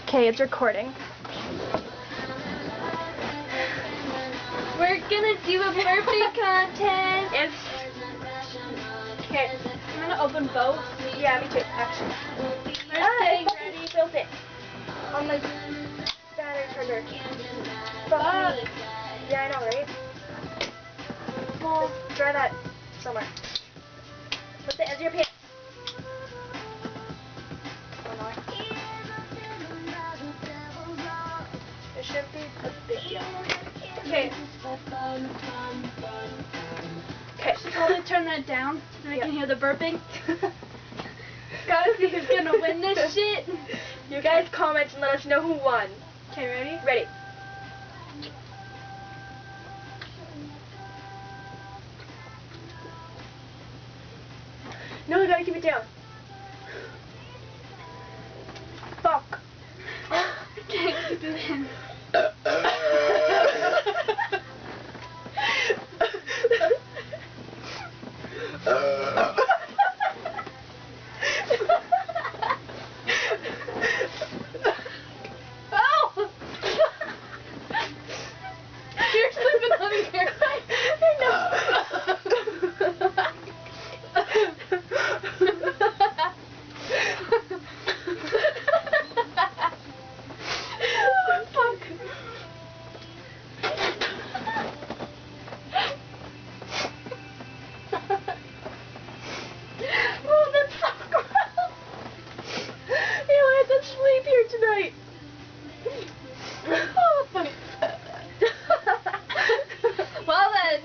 Okay, it's recording. We're gonna do a burping contest. Okay, I'm gonna open both. yeah, me too, actually. Getting I ready. spilled it on my battery charger. Fuck me. Yeah, I know, right? Well, Just try that somewhere. Put the edge of your pants. Oh, no. It shouldn't be a big deal. Okay. Okay. should totally turn that down so we can hear the burping. Gotta See who's gonna win this shit. You guys comment and let us know who won. Okay, ready? Ready. No, you gotta keep it down. Fuck. Okay, keep it in. Oh! You're slipping on here. Oh, that's so gross. You know, I have to sleep here tonight. Oh, funny. Well then.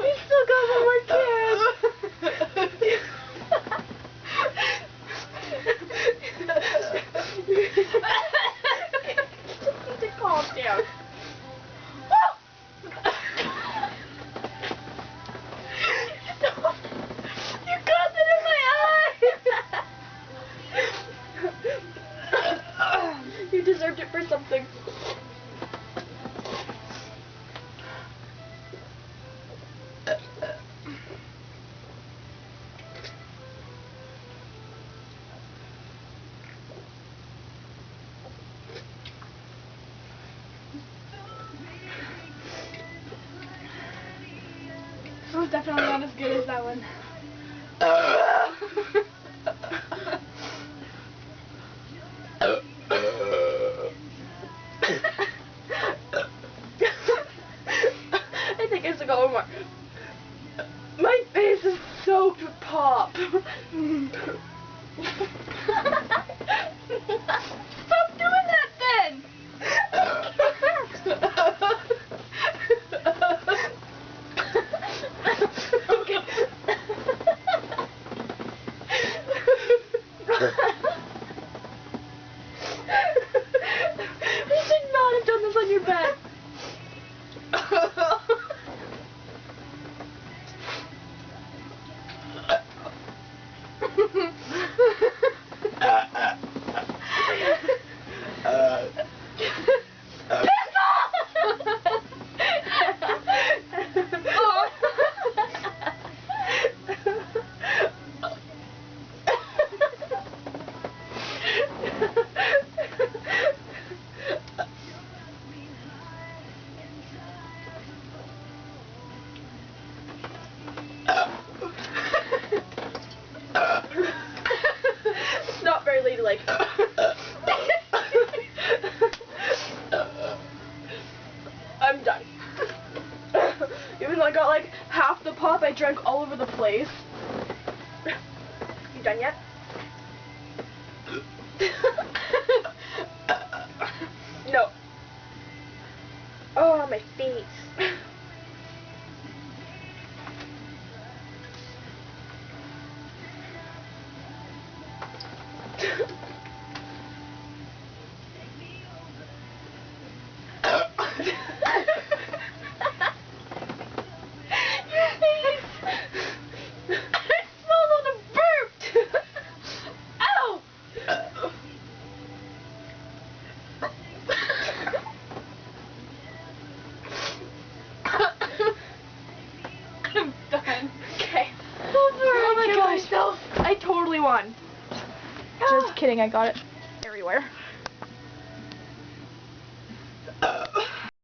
We still got one more can. You just need to calm down. You got it in my eye. You deserved it for something. This one's definitely not as good as that one. I think I should go one more. My face is soaked with pop. Stop doing that then! Okay. You should not have done this on your bed. It's not very ladylike. I'm done. Even though I got like half the pop, I drank all over the place. You done yet? No. Oh, my face. Your face. fun. Just kidding, I got it everywhere.